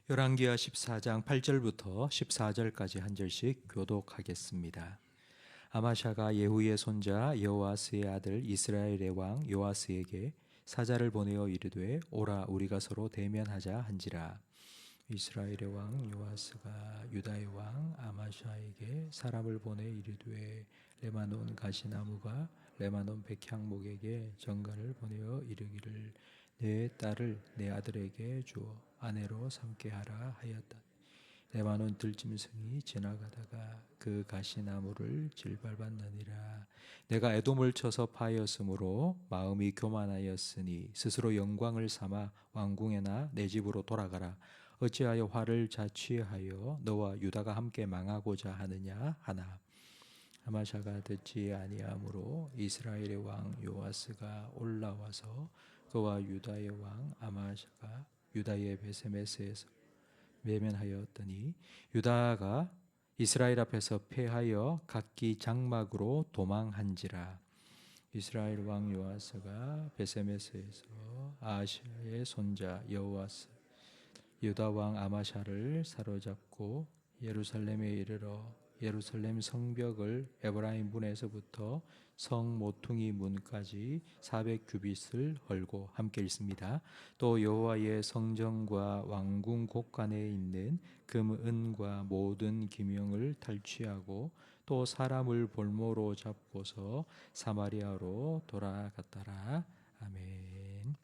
열왕기하 14장 8절부터 14절까지 한 절씩 교독하겠습니다. 아마샤가 예후의 손자 여호아스의 아들 이스라엘의 왕 요아스에게 사자를 보내어 이르되 오라 우리가 서로 대면하자 한지라. 이스라엘의 왕 요아스가 유다의 왕 아마샤에게 사람을 보내 이르되 레바논 가시나무가 레바논 백향목에게 전갈을 보내어 이르기를 내 딸을 내 아들에게 주어 아내로 삼게 하라 하였다. 레바논 들짐승이 지나가다가 그 가시나무를 질밟았느니라. 내가 에돔을 쳐서 파하였으므로 마음이 교만하였으니 스스로 영광을 삼아 왕궁에나 내 집으로 돌아가라. 어찌하여 화를 자취하여 너와 유다가 함께 망하고자 하느냐 하나. 아마샤가 듣지 아니하므로 이스라엘의 왕 요아스가 올라와서 그와 유다의 왕 아마샤가 유다의 베세메스에서 외면하였더니 유다가 이스라엘 앞에서 패하여 각기 장막으로 도망한지라. 이스라엘 왕 요아스가 베세메스에서 아하시아의 손자 여호아스 유다 왕 아마샤를 사로잡고 예루살렘에 이르러 예루살렘 성벽을 에브라임 문에서부터 성 모퉁이 문까지 400규빗을 헐고 함께 읽습니다. 또 여호와의 성전과 왕궁 곳간에 있는 금 은과 모든 기명을 탈취하고 또 사람을 볼모로 잡고서 사마리아로 돌아갔더라. 아멘.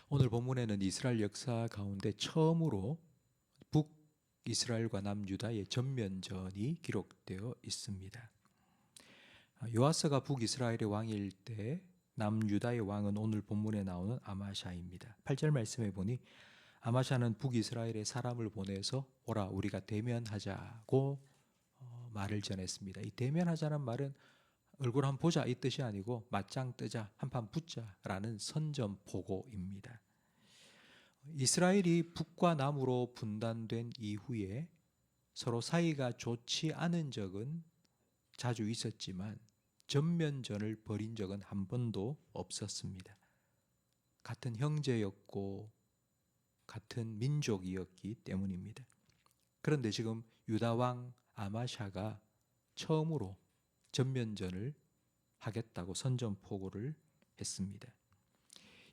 오늘 본문에는 이스라엘 역사 가운데 처음으로 북이스라엘과 남유다의 전면전이 기록되어 있습니다. 요아스가 북이스라엘의 왕일 때 남유다의 왕은 오늘 본문에 나오는 아마샤입니다. 8절 말씀에 보니 아마샤는 북이스라엘에 사람을 보내서 오라 우리가 대면하자고 말을 전했습니다. 이 대면하자는 말은 얼굴 한번 보자 이 뜻이 아니고 맞짱 뜨자 한판 붙자라는 선전포고입니다. 이스라엘이 북과 남으로 분단된 이후에 서로 사이가 좋지 않은 적은 자주 있었지만 전면전을 벌인 적은 한 번도 없었습니다. 같은 형제였고 같은 민족이었기 때문입니다. 그런데 지금 유다 왕 아마샤가 처음으로 전면전을 하겠다고 선전포고를 했습니다.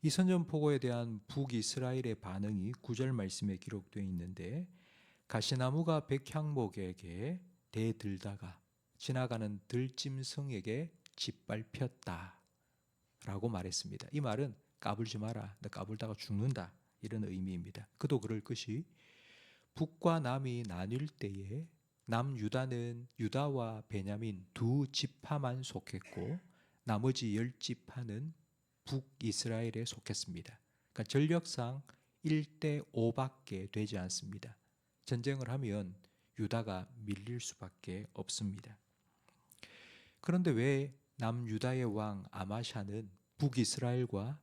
이 선전포고에 대한 북이스라엘의 반응이 9절 말씀에 기록되어 있는데 가시나무가 백향목에게 대들다가 지나가는 들짐승에게 짓밟혔다 라고 말했습니다. 이 말은 까불지 마라, 너 까불다가 죽는다 이런 의미입니다. 그도 그럴 것이 북과 남이 나뉠 때에 남유다는 유다와 베냐민 두 지파만 속했고 나머지 10지파는 북이스라엘에 속했습니다. 그러니까 전력상 1대 5밖에 되지 않습니다. 전쟁을 하면 유다가 밀릴 수밖에 없습니다. 그런데 왜 남유다의 왕 아마샤는 북이스라엘과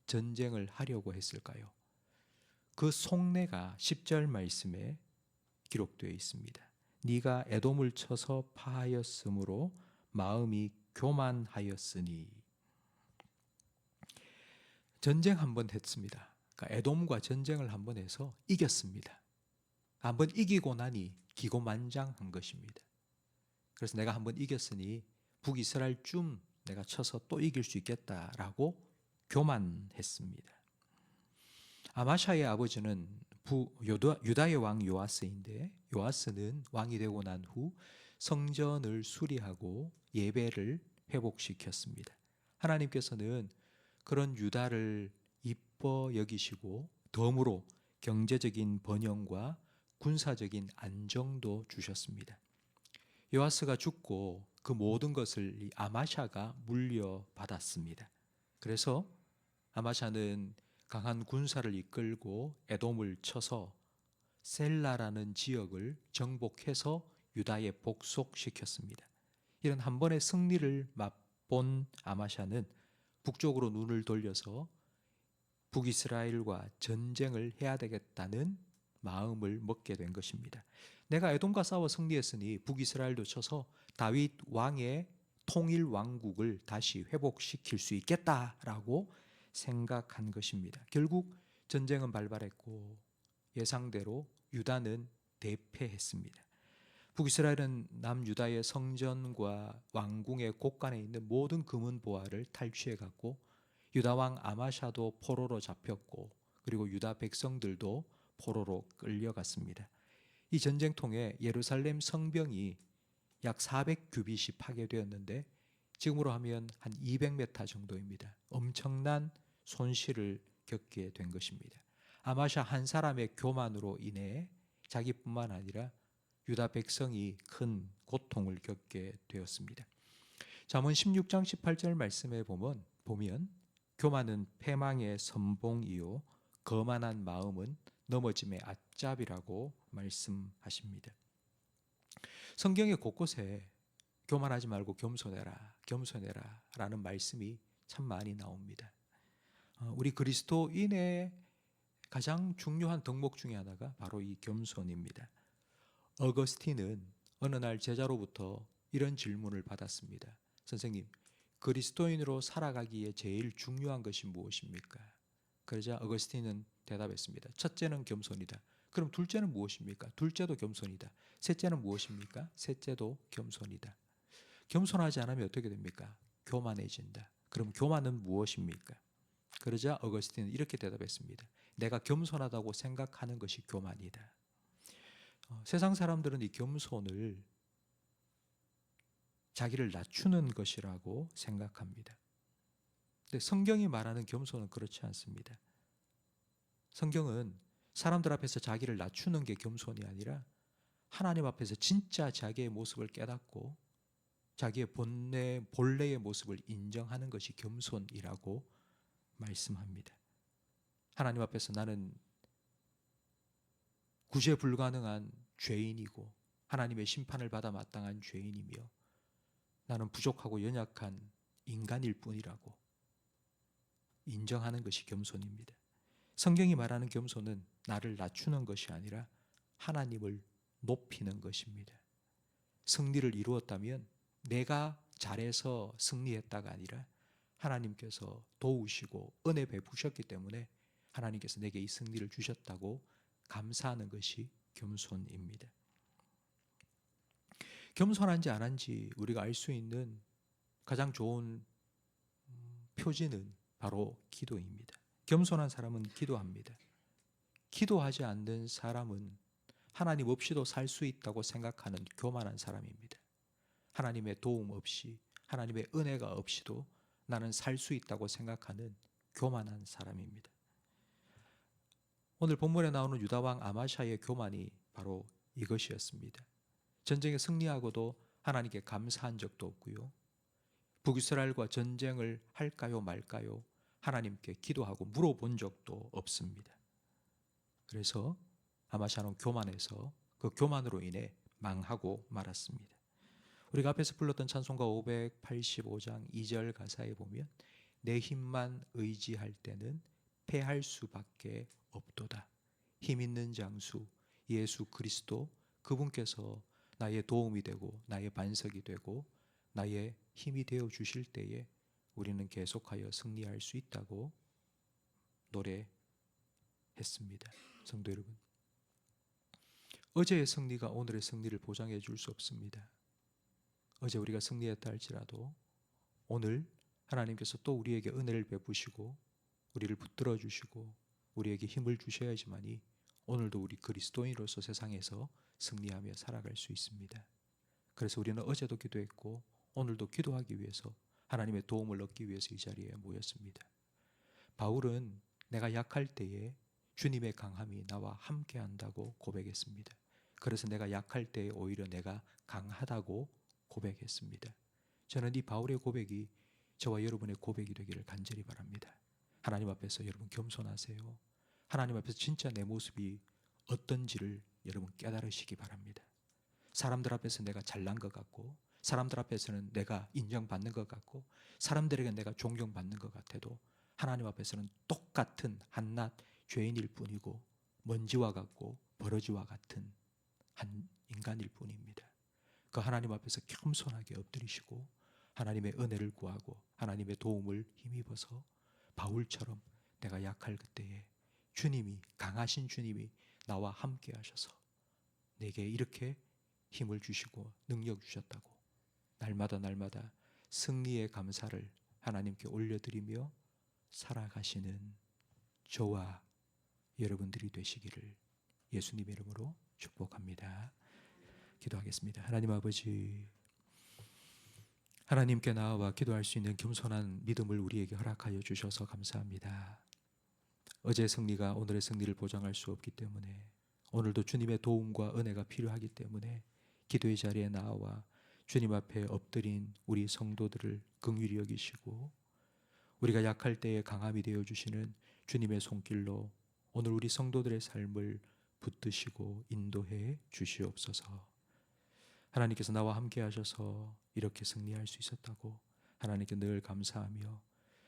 전쟁을 하려고 했을까요? 그 속내가 10절 말씀에 기록되어 있습니다. 네가 에돔을 쳐서 파하였으므로 마음이 교만하였으니. 전쟁 한번 했습니다. 그러니까 에돔과 전쟁을 한번 해서 이겼습니다. 한번 이기고 나니 기고만장한 것입니다. 그래서 내가 한번 이겼으니 북이스라엘쯤 내가 쳐서 또 이길 수 있겠다라고 교만했습니다. 아마샤의 아버지는 유다의 왕 요아스인데 요아스는 왕이 되고 난 후 성전을 수리하고 예배를 회복시켰습니다. 하나님께서는 그런 유다를 이뻐 여기시고 덤으로 경제적인 번영과 군사적인 안정도 주셨습니다. 요아스가 죽고 그 모든 것을 이 아마샤가 물려받았습니다. 그래서 아마샤는 강한 군사를 이끌고 에돔을 쳐서 셀라라는 지역을 정복해서 유다에 복속시켰습니다. 이런 한 번의 승리를 맛본 아마샤는 북쪽으로 눈을 돌려서 북이스라엘과 전쟁을 해야 되겠다는 마음을 먹게 된 것입니다. 내가 에돔과 싸워 승리했으니 북이스라엘도 쳐서 다윗 왕의 통일 왕국을 다시 회복시킬 수 있겠다라고 생각한 것입니다. 결국 전쟁은 발발했고 예상대로 유다는 대패했습니다. 북이스라엘은 남유다의 성전과 왕궁의 곳간에 있는 모든 금은 보화를 탈취해 갔고 유다 왕 아마샤도 포로로 잡혔고 그리고 유다 백성들도 포로로 끌려갔습니다. 이 전쟁 통해 예루살렘 성벽이 약 400규빗이 파괴되었는데 지금으로 하면 한 200m 정도입니다. 엄청난 손실을 겪게 된 것입니다. 아마샤 한 사람의 교만으로 인해 자기뿐만 아니라 유다 백성이 큰 고통을 겪게 되었습니다. 잠언 16장 18절 말씀에 보면 교만은 패망의 선봉이요 거만한 마음은 넘어짐의 앞잡이라고 말씀하십니다. 성경의 곳곳에 교만하지 말고 겸손해라, 겸손해라 라는 말씀이 참 많이 나옵니다. 우리 그리스도인의 가장 중요한 덕목 중에 하나가 바로 이 겸손입니다. 어거스틴은 어느 날 제자로부터 이런 질문을 받았습니다. 선생님, 그리스도인으로 살아가기에 제일 중요한 것이 무엇입니까? 그러자 어거스틴은 대답했습니다. 첫째는 겸손이다. 그럼 둘째는 무엇입니까? 둘째도 겸손이다. 셋째는 무엇입니까? 셋째도 겸손이다. 겸손하지 않으면 어떻게 됩니까? 교만해진다. 그럼 교만은 무엇입니까? 그러자 어거스틴은 이렇게 대답했습니다. 내가 겸손하다고 생각하는 것이 교만이다. 세상 사람들은 이 겸손을 자기를 낮추는 것이라고 생각합니다. 근데 성경이 말하는 겸손은 그렇지 않습니다. 성경은 사람들 앞에서 자기를 낮추는 게 겸손이 아니라 하나님 앞에서 진짜 자기의 모습을 깨닫고 자기의 본래의 모습을 인정하는 것이 겸손이라고 말씀합니다. 하나님 앞에서 나는 구제 불가능한 죄인이고 하나님의 심판을 받아 마땅한 죄인이며 나는 부족하고 연약한 인간일 뿐이라고 인정하는 것이 겸손입니다. 성경이 말하는 겸손은 나를 낮추는 것이 아니라 하나님을 높이는 것입니다. 승리를 이루었다면 내가 잘해서 승리했다가 아니라 하나님께서 도우시고 은혜 베푸셨기 때문에 하나님께서 내게 이 승리를 주셨다고 감사하는 것이 겸손입니다. 겸손한지 안 한지 우리가 알 수 있는 가장 좋은 표지는 바로 기도입니다. 겸손한 사람은 기도합니다. 기도하지 않는 사람은 하나님 없이도 살 수 있다고 생각하는 교만한 사람입니다. 하나님의 도움 없이 하나님의 은혜가 없이도 나는 살 수 있다고 생각하는 교만한 사람입니다. 오늘 본문에 나오는 유다왕 아마샤의 교만이 바로 이것이었습니다. 전쟁에 승리하고도 하나님께 감사한 적도 없고요. 북이스라엘과 전쟁을 할까요 말까요? 하나님께 기도하고 물어본 적도 없습니다. 그래서 아마샤는 교만해서 그 교만으로 인해 망하고 말았습니다. 우리가 앞에서 불렀던 찬송가 585장 2절 가사에 보면 내 힘만 의지할 때는 패할 수밖에 없도다. 힘 있는 장수 예수 그리스도 그분께서 나의 도움이 되고 나의 반석이 되고 나의 힘이 되어 주실 때에 우리는 계속하여 승리할 수 있다고 노래했습니다. 성도 여러분, 어제의 승리가 오늘의 승리를 보장해 줄 수 없습니다. 어제 우리가 승리했다 할지라도 오늘 하나님께서 또 우리에게 은혜를 베푸시고 우리를 붙들어 주시고 우리에게 힘을 주셔야지만이 오늘도 우리 그리스도인으로서 세상에서 승리하며 살아갈 수 있습니다. 그래서 우리는 어제도 기도했고 오늘도 기도하기 위해서 하나님의 도움을 얻기 위해서 이 자리에 모였습니다. 바울은 내가 약할 때에 주님의 강함이 나와 함께 한다고 고백했습니다. 그래서 내가 약할 때에 오히려 내가 강하다고 고백했습니다. 저는 이 바울의 고백이 저와 여러분의 고백이 되기를 간절히 바랍니다. 하나님 앞에서 여러분 겸손하세요. 하나님 앞에서 진짜 내 모습이 어떤지를 여러분 깨달으시기 바랍니다. 사람들 앞에서 내가 잘난 것 같고 사람들 앞에서는 내가 인정받는 것 같고 사람들에게 내가 존경받는 것 같아도 하나님 앞에서는 똑같은 한낱 죄인일 뿐이고 먼지와 같고 버러지와 같은 한 인간일 뿐입니다. 그 하나님 앞에서 겸손하게 엎드리시고 하나님의 은혜를 구하고 하나님의 도움을 힘입어서 바울처럼 내가 약할 그때에 주님이 강하신 주님이 나와 함께 하셔서 내게 이렇게 힘을 주시고 능력 주셨다고 날마다 승리의 감사를 하나님께 올려드리며 살아가시는 저와 여러분들이 되시기를 예수님의 이름으로 축복합니다. 기도하겠습니다. 하나님 아버지, 하나님께 나아와 기도할 수 있는 겸손한 믿음을 우리에게 허락하여 주셔서 감사합니다. 어제의 승리가 오늘의 승리를 보장할 수 없기 때문에 오늘도 주님의 도움과 은혜가 필요하기 때문에 기도의 자리에 나와 주님 앞에 엎드린 우리 성도들을 긍휼히 여기시고 우리가 약할 때에 강함이 되어주시는 주님의 손길로 오늘 우리 성도들의 삶을 붙드시고 인도해 주시옵소서. 하나님께서 나와 함께 하셔서 이렇게 승리할 수 있었다고 하나님께 늘 감사하며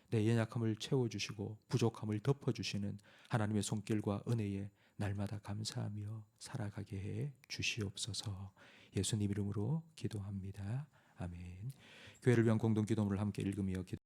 내 연약함을 채워주시고 부족함을 덮어주시는 하나님의 손길과 은혜에 날마다 감사하며 살아가게 해 주시옵소서. 예수님 이름으로 기도합니다. 아멘. 교회를 위한 공동기도문을 함께 읽으며